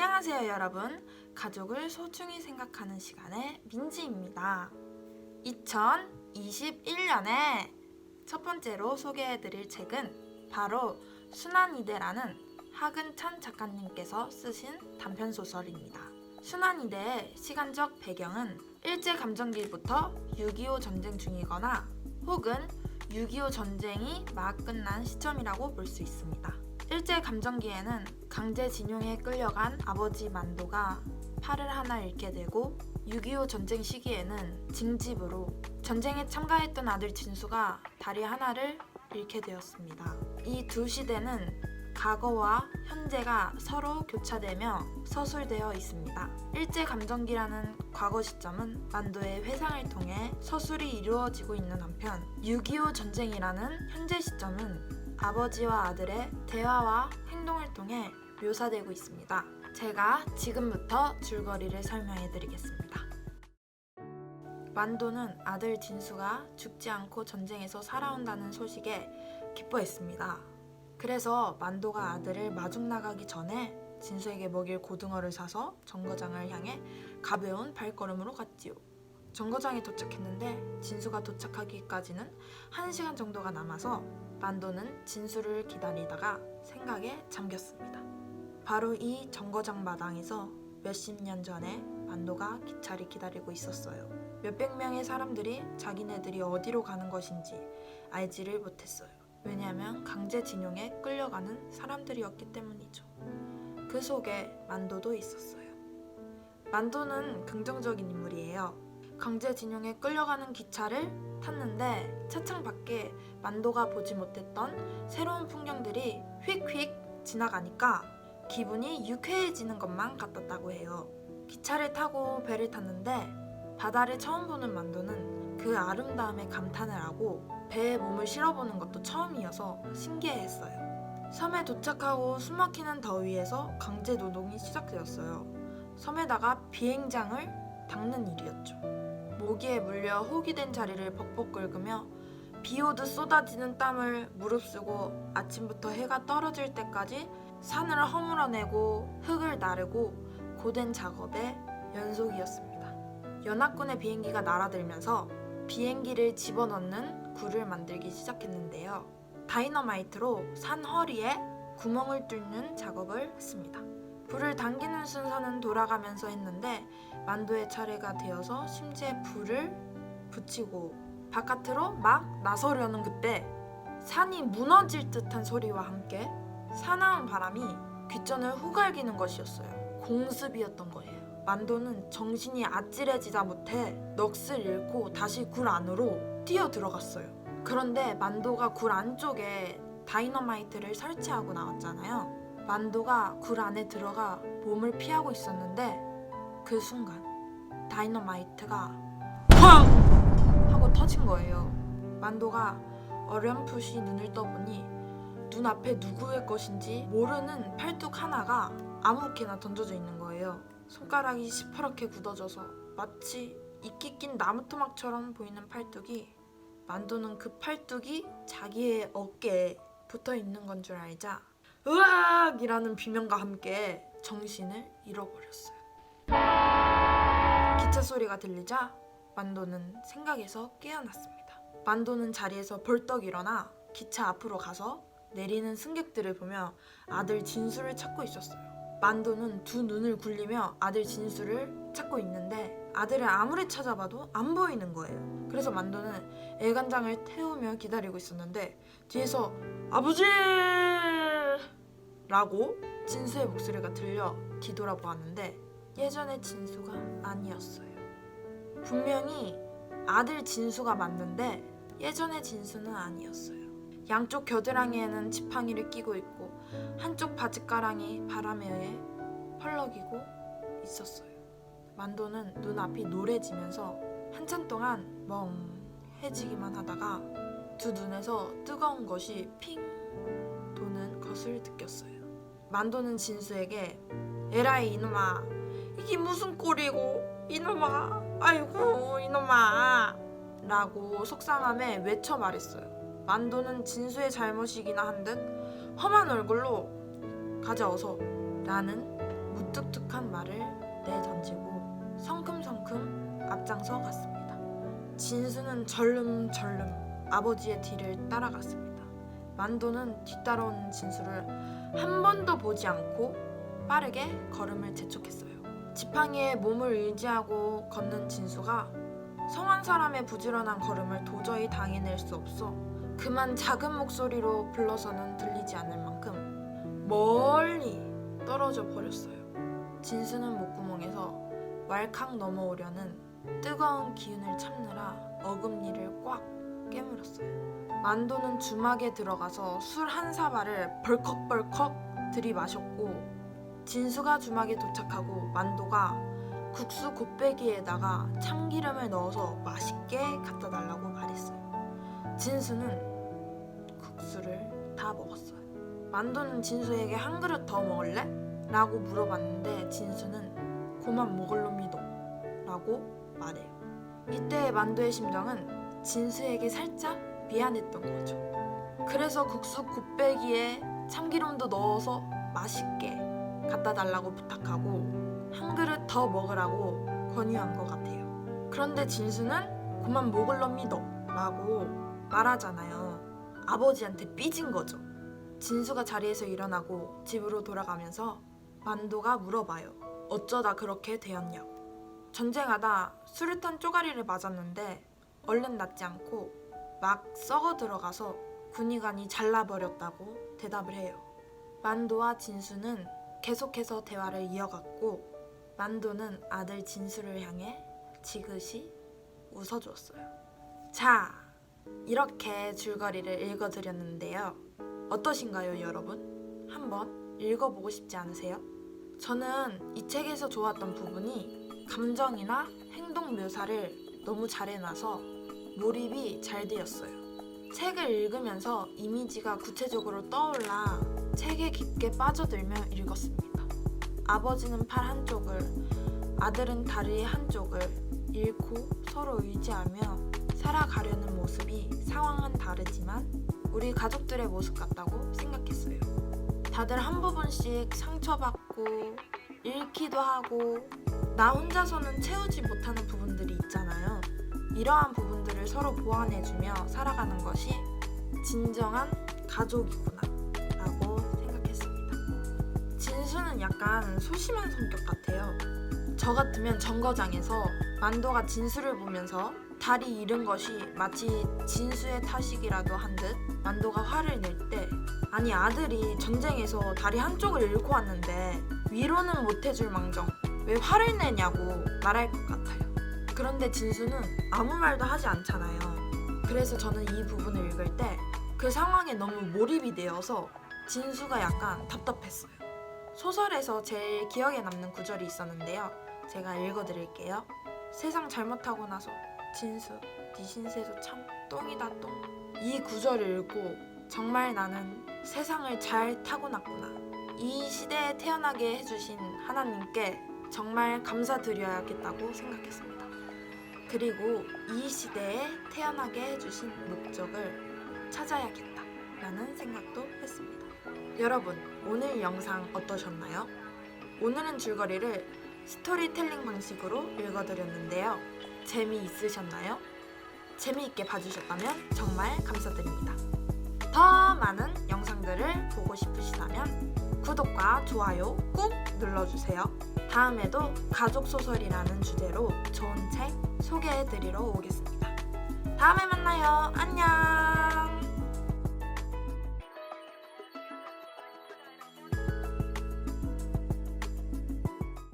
안녕하세요 여러분. 가족을 소중히 생각하는 시간의 민지입니다. 2021년에 첫 번째로 소개해드릴 책은 바로 순환이대라는 하근찬 작가님께서 쓰신 단편소설입니다. 순환이대의 시간적 배경은 일제감정기부터 6.25 전쟁 중이거나 혹은 6.25 전쟁이 막 끝난 시점이라고 볼 수 있습니다. 일제감정기에는 강제징용에 끌려간 아버지 만도가 팔을 하나 잃게 되고 6.25 전쟁 시기에는 징집으로 전쟁에 참가했던 아들 진수가 다리 하나를 잃게 되었습니다. 이 두 시대는 과거와 현재가 서로 교차되며 서술되어 있습니다. 일제감정기라는 과거 시점은 만도의 회상을 통해 서술이 이루어지고 있는 한편 6.25 전쟁이라는 현재 시점은 아버지와 아들의 대화와 행동을 통해 묘사되고 있습니다. 제가 지금부터 줄거리를 설명해 드리겠습니다. 만도는 아들 진수가 죽지 않고 전쟁에서 살아온다는 소식에 기뻐했습니다. 그래서 만도가 아들을 마중 나가기 전에 진수에게 먹일 고등어를 사서 정거장을 향해 가벼운 발걸음으로 갔지요. 정거장에 도착했는데 진수가 도착하기까지는 1시간 정도가 남아서 만도는 진수를 기다리다가 생각에 잠겼습니다. 바로 이 정거장 마당에서 몇십 년 전에 만도가 기차를 기다리고 있었어요. 몇백 명의 사람들이 자기네들이 어디로 가는 것인지 알지를 못했어요. 왜냐하면 강제징용에 끌려가는 사람들이었기 때문이죠. 그 속에 만도도 있었어요. 만도는 긍정적인 인물이에요. 강제징용에 끌려가는 기차를 탔는데 차창 밖에 만도가 보지 못했던 새로운 풍경들이 휙휙 지나가니까 기분이 유쾌해지는 것만 같았다고 해요. 기차를 타고 배를 탔는데 바다를 처음 보는 만도는 그 아름다움에 감탄을 하고 배에 몸을 실어보는 것도 처음이어서 신기해했어요. 섬에 도착하고 숨막히는 더위에서 강제 노동이 시작되었어요. 섬에다가 비행장을 닦는 일이었죠. 모기에 물려 혹이 된 자리를 벅벅 긁으며 비 오듯 쏟아지는 땀을 무릅쓰고 아침부터 해가 떨어질 때까지 산을 허물어내고 흙을 나르고 고된 작업의 연속이었습니다. 연합군의 비행기가 날아들면서 비행기를 집어넣는 굴을 만들기 시작했는데요. 다이너마이트로 산 허리에 구멍을 뚫는 작업을 했습니다. 불을 당기는 순서는 돌아가면서 했는데 만도의 차례가 되어서 심지어 불을 붙이고 바깥으로 막 나서려는 그때 산이 무너질 듯한 소리와 함께 사나운 바람이 귓전을 후갈기는 것이었어요. 공습이었던 거예요. 만도는 정신이 아찔해지다 못해 넋을 잃고 다시 굴 안으로 뛰어 들어갔어요. 그런데 만도가 굴 안쪽에 다이너마이트를 설치하고 나왔잖아요. 만도가 굴 안에 들어가 몸을 피하고 있었는데 그 순간 다이너마이트가 쾅! 하고 터진 거예요. 만도가 어렴풋이 눈을 떠보니 눈앞에 누구의 것인지 모르는 팔뚝 하나가 아무렇게나 던져져 있는 거예요. 손가락이 시퍼렇게 굳어져서 마치 이끼 낀 나무토막처럼 보이는 팔뚝이 만도는 그 팔뚝이 자기의 어깨에 붙어 있는 건 줄 알자 으악! 이라는 비명과 함께 정신을 잃어버렸어요. 기차 소리가 들리자 만도는 생각에서 깨어났습니다. 만도는 자리에서 벌떡 일어나 기차 앞으로 가서 내리는 승객들을 보며 아들 진수를 찾고 있었어요. 만도는 두 눈을 굴리며 아들 진수를 찾고 있는데 아들을 아무리 찾아봐도 안 보이는 거예요. 그래서 만도는 애간장을 태우며 기다리고 있었는데 뒤에서 아버지! 라고 진수의 목소리가 들려 뒤돌아보았는데 예전의 진수가 아니었어요. 분명히 아들 진수가 맞는데 예전의 진수는 아니었어요. 양쪽 겨드랑이에는 지팡이를 끼고 있고 한쪽 바지가랑이 바람에 의해 펄럭이고 있었어요. 만도는 눈앞이 노래지면서 한참 동안 멍해지기만 하다가 두 눈에서 뜨거운 것이 핑 도는 것을 느꼈어요. 만도는 진수에게 에라이 이놈아 이게 무슨 꼴이고 이놈아 아이고 이놈아 라고 속상함에 외쳐 말했어요. 만도는 진수의 잘못이기나 한 듯 험한 얼굴로 가져어서 나는 무뚝뚝한 말을 내던지고 성큼성큼 앞장서 갔습니다. 진수는 절름절름 아버지의 뒤를 따라갔습니다. 만도는 뒤따라오는 진수를 한 번도 보지 않고 빠르게 걸음을 재촉했어요. 지팡이에 몸을 의지하고 걷는 진수가 성한 사람의 부지런한 걸음을 도저히 당해낼 수 없어 그만 작은 목소리로 불러서는 들리지 않을 만큼 멀리 떨어져 버렸어요. 진수는 목구멍에서 왈칵 넘어오려는 뜨거운 기운을 참느라 어금니를 꽉 깨물었어요. 만도는 주막에 들어가서 술 한 사발을 벌컥벌컥 들이마셨고 진수가 주막에 도착하고 만도가 국수 곱빼기에다가 참기름을 넣어서 맛있게 갖다 달라고 말했어요. 진수는 국수를 다 먹었어요. 만도는 진수에게 한 그릇 더 먹을래? 라고 물어봤는데 진수는 그만 먹을 놈이도 라고 말해요. 이때 만도의 심정은 진수에게 살짝 미안했던 거죠. 그래서 국수 곱빼기에 참기름도 넣어서 맛있게 갖다 달라고 부탁하고 한 그릇 더 먹으라고 권유한 것 같아요. 그런데 진수는 그만 먹을 놈이도 라고 말하잖아요. 아버지한테 삐진 거죠. 진수가 자리에서 일어나고 집으로 돌아가면서 만도가 물어봐요. 어쩌다 그렇게 되었냐고. 전쟁하다 수류탄 쪼가리를 맞았는데 얼른 낫지 않고 막 썩어 들어가서 군의관이 잘라버렸다고 대답을 해요. 만도와 진수는 계속해서 대화를 이어갔고 만도는 아들 진수를 향해 지그시 웃어주었어요. 자, 이렇게 줄거리를 읽어드렸는데요. 어떠신가요, 여러분? 한번 읽어보고 싶지 않으세요? 저는 이 책에서 좋았던 부분이 감정이나 행동 묘사를 너무 잘 해놔서 몰입이 잘 되었어요. 책을 읽으면서 이미지가 구체적으로 떠올라 책에 깊게 빠져들며 읽었습니다. 아버지는 팔 한쪽을, 아들은 다리 한쪽을 잃고 서로 의지하며 살아가려는 모습이 상황은 다르지만 우리 가족들의 모습 같다고 생각했어요. 다들 한 부분씩 상처받고 잃기도 하고 나 혼자서는 채우지 못하는 부분들이 있잖아요. 이러한 부분들을 서로 보완해주며 살아가는 것이 진정한 가족이구나 라고 생각했습니다. 진수는 약간 소심한 성격 같아요. 저 같으면 정거장에서 만도가 진수를 보면서 다리 잃은 것이 마치 진수의 탓이기라도 한 듯 만도가 화를 낼 때 아니 아들이 전쟁에서 다리 한쪽을 잃고 왔는데 위로는 못해줄 망정 왜 화를 내냐고 말할 것 같아요. 그런데 진수는 아무 말도 하지 않잖아요. 그래서 저는 이 부분을 읽을 때 그 상황에 너무 몰입이 되어서 진수가 약간 답답했어요. 소설에서 제일 기억에 남는 구절이 있었는데요. 제가 읽어드릴게요. 세상 잘못하고 나서 진수, 네 신세도 참 똥이다 똥. 이 구절을 읽고 정말 나는 세상을 잘 타고났구나. 이 시대에 태어나게 해주신 하나님께 정말 감사드려야겠다고 생각했습니다. 그리고 이 시대에 태어나게 해주신 목적을 찾아야겠다라는 생각도 했습니다. 여러분, 오늘 영상 어떠셨나요? 오늘은 줄거리를 스토리텔링 방식으로 읽어드렸는데요. 재미있으셨나요? 재미있게 봐주셨다면 정말 감사드립니다. 더 많은 영상들을 보고 싶으시다면 구독과 좋아요 꾹 눌러주세요. 다음에도 가족소설이라는 주제로 좋은 책 소개해드리러 오겠습니다. 다음에 만나요. 안녕.